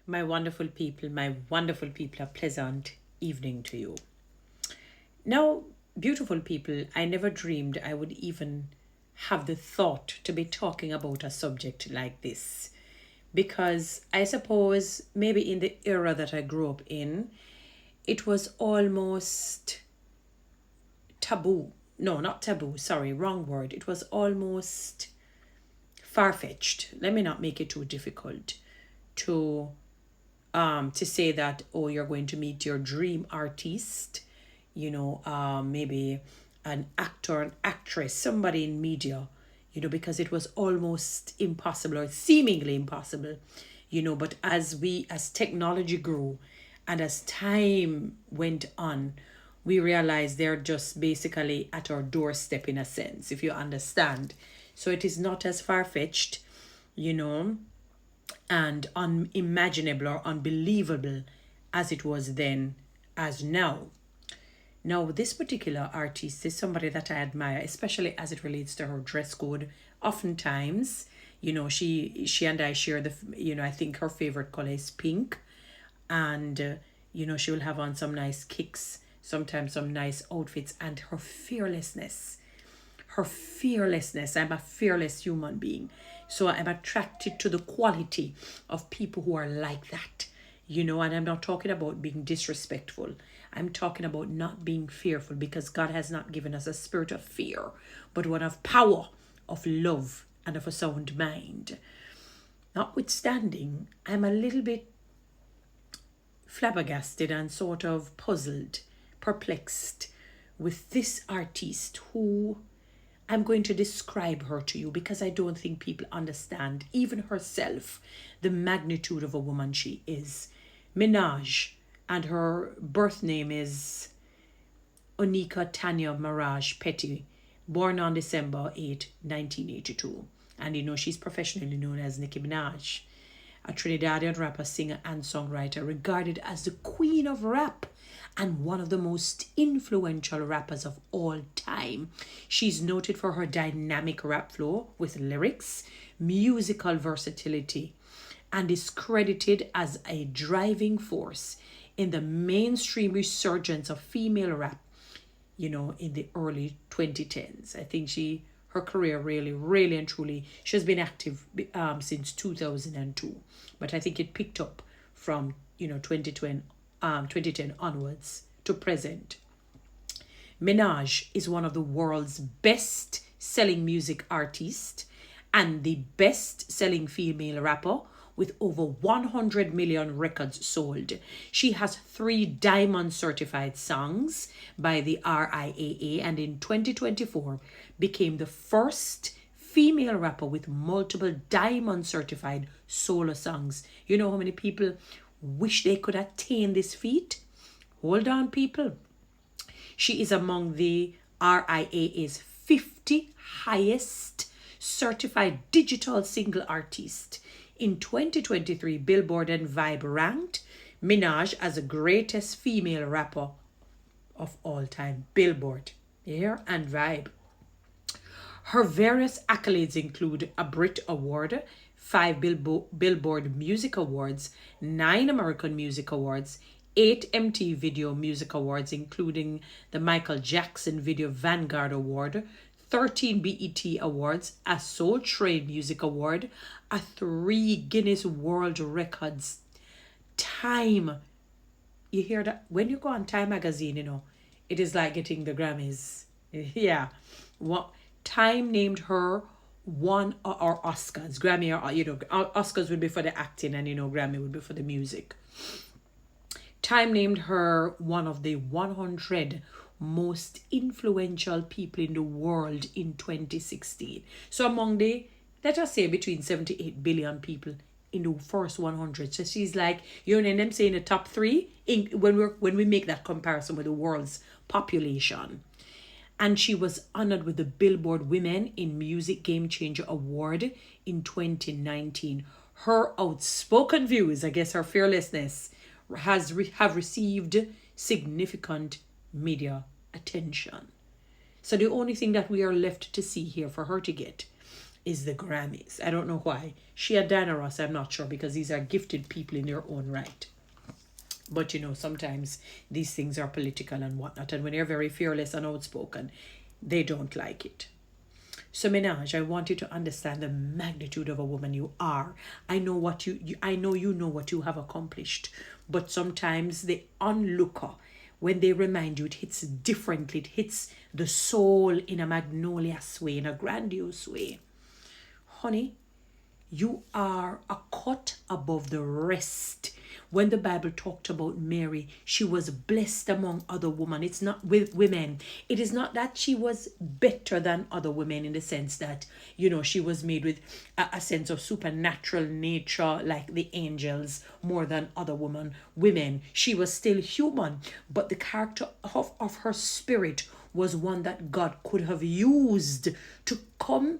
My wonderful people, a pleasant evening to you. Now, beautiful people, I never dreamed I would even have the thought to be talking about a subject like this. Because I suppose maybe in the era that I grew up in, it was almost taboo. No, not taboo, sorry, wrong word. It was almost far fetched. Let me not make it too difficult to to say that, oh, you're going to meet your dream artist, maybe an actor, an actress, somebody in media, because it was almost impossible or seemingly impossible, but as technology grew and as time went on, we realized they're just basically at our doorstep in a sense, if you understand. So it is not as far fetched, you know, and unimaginable or unbelievable as it was then as now. Now, this particular artist is somebody that I admire, especially as it relates to her dress code. Oftentimes, she and I share I think her favorite color is pink, and she will have on some nice kicks, sometimes some nice outfits, and her fearlessness. I'm a fearless human being. So I'm attracted to the quality of people who are like that. And I'm not talking about being disrespectful. I'm talking about not being fearful, because God has not given us a spirit of fear, but one of power, of love, and of a sound mind. Notwithstanding, I'm a little bit flabbergasted and sort of puzzled, perplexed with this artist who I'm going to describe her to you, because I don't think people understand, even herself, the magnitude of a woman she is. Minaj, and her birth name is Onika Tanya Mirage Petty, born on December 8, 1982. And she's professionally known as Nicki Minaj, a Trinidadian rapper, singer, and songwriter, regarded as the queen of rap and one of the most influential rappers of all time. She's noted for her dynamic rap flow with lyrics, musical versatility, and is credited as a driving force in the mainstream resurgence of female rap, in the early 2010s. I think her career really, really and truly, she's been active since 2002, but I think it picked up from 2010 onwards to present. Minaj is one of the world's best selling music artists and the best selling female rapper, with over 100 million records sold. She has 3 diamond certified songs by the RIAA, and in 2024 became the first female rapper with multiple diamond certified solo songs. You know how many people wish they could attain this feat? Hold on, people. She is among the RIAA's 50 highest certified digital single artists. In 2023, Billboard and Vibe ranked Minaj as the greatest female rapper of all time. Billboard, yeah, and Vibe. Her various accolades include a Brit Award, 5 Billboard Music Awards, 9 American Music Awards, 8 MTV Video Music Awards, including the Michael Jackson Video Vanguard Award, 13 BET Awards, a Soul Train Music Award, a 3 Guinness World Records. Time. You hear that? When you go on Time magazine, it is like getting the Grammys. Yeah. What Time named her one, or Oscars. Grammy, or Oscars would be for the acting, and Grammy would be for the music. Time named her one of the 100 most influential people in the world in 2016. So among the, let us say, between 78 billion people in the first 100. So she's like, and them saying the top 3 when we make that comparison with the world's population. And she was honored with the Billboard Women in Music Game Changer Award in 2019. Her outspoken views, I guess her fearlessness, have received significant media attention. So the only thing that we are left to see here for her to get is the Grammys. I don't know why. She and Diana Ross, I'm not sure, because these are gifted people in their own right. But you know, sometimes these things are political and whatnot. And when you're very fearless and outspoken, they don't like it. So Minaj, I want you to understand the magnitude of a woman you are. I know I know you know what you have accomplished. But sometimes the onlooker, when they remind you, it hits differently. It hits the soul in a magnolious way, in a grandiose way. Honey, you are a cut above the rest. When the Bible talked about Mary, she was blessed among other women. It's not with women. It is not that she was better than other women in the sense that, you know, she was made with a sense of supernatural nature like the angels more than other women. She was still human, but the character of her spirit was one that God could have used to come,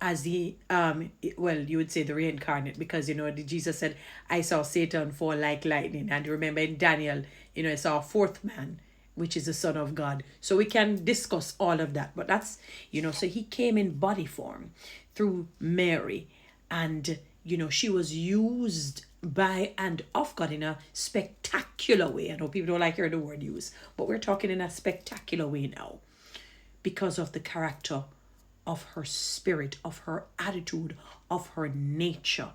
as the you would say the reincarnate, because Jesus said, I saw Satan fall like lightning. And remember in Daniel, I saw a fourth man, which is the Son of God. So we can discuss all of that, but that's, so he came in body form through Mary, and she was used by and of God in a spectacular way. I know people don't like hearing the word use, but we're talking in a spectacular way now, because of the character of her spirit, of her attitude, of her nature.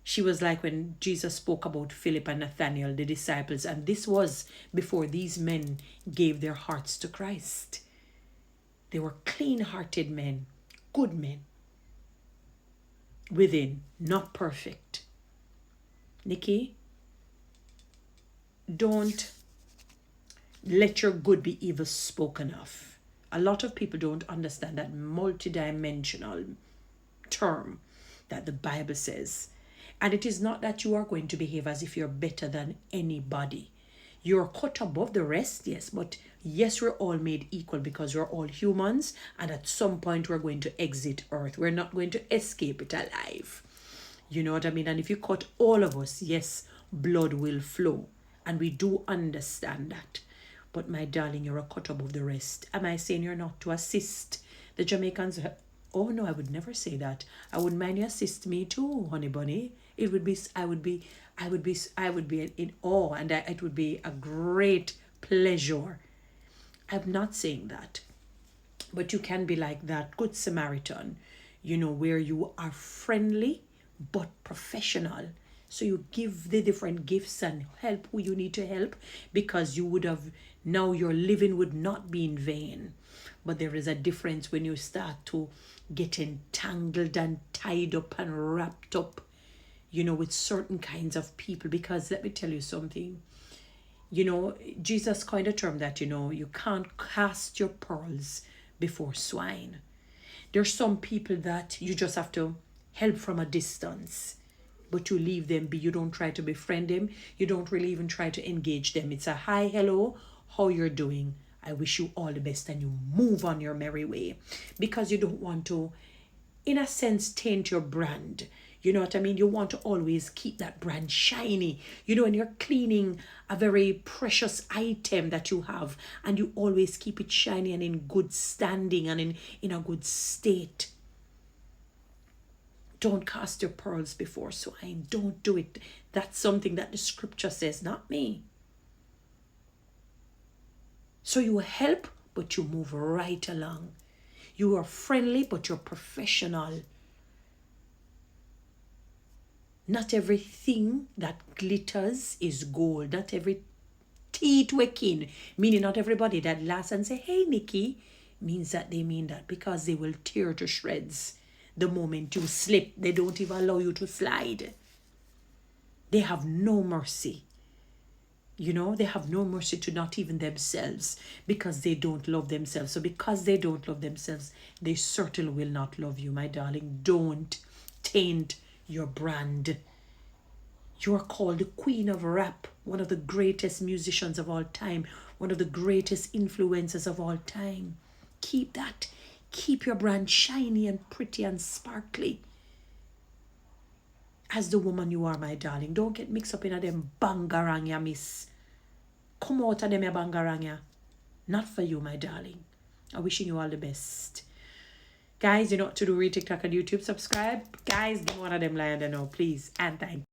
She was like when Jesus spoke about Philip and Nathaniel, the disciples, and this was before these men gave their hearts to Christ. They were clean-hearted men, good men, within, not perfect. Nikki, don't let your good be evil spoken of. A lot of people don't understand that multidimensional term that the Bible says. And it is not that you are going to behave as if you're better than anybody. You're cut above the rest, yes, but yes, we're all made equal because we're all humans, and at some point we're going to exit Earth. We're not going to escape it alive. You know what I mean? And if you cut all of us, yes, blood will flow. And we do understand that. But my darling, you're a cut above the rest. Am I saying you're not to assist the Jamaicans? Oh no, I would never say that. I wouldn't mind you assist me too, honey bunny. I would be in awe, and it would be a great pleasure. I'm not saying that, but you can be like that good Samaritan, where you are friendly but professional. So you give the different gifts and help who you need to help, because you would have, now your living would not be in vain. But there is a difference when you start to get entangled and tied up and wrapped up, with certain kinds of people. Because let me tell you something, Jesus coined a term that, you can't cast your pearls before swine. There's some people that you just have to help from a distance, but you leave them be. You don't try to befriend them. You don't really even try to engage them. It's a hi, hello, how you're doing. I wish you all the best, and you move on your merry way, because you don't want to, in a sense, taint your brand. You know what I mean? You want to always keep that brand shiny. And you're cleaning a very precious item that you have, and you always keep it shiny and in good standing and in a good state. Don't cast your pearls before swine. Don't do it. That's something that the scripture says, not me. So you help, but you move right along. You are friendly, but you're professional. Not everything that glitters is gold. Not every teeth waking, meaning not everybody that laughs and say, hey, Nikki, means that they mean that, because they will tear to shreds the moment you slip. They don't even allow you to slide. They have no mercy. They have no mercy to not even themselves, because they don't love themselves. So because they don't love themselves, they certainly will not love you, my darling. Don't taint your brand. You are called the Queen of Rap, one of the greatest musicians of all time, one of the greatest influencers of all time. Keep that. Keep your brand shiny and pretty and sparkly as the woman you are, my darling. Don't get mixed up in a them bangaranga, miss. Come out of them ya bangaranga. Not for you, my darling. I'm wishing you all the best. Guys, you know what to do, read TikTok and YouTube. Subscribe. Guys, give one of them lion, please. And thank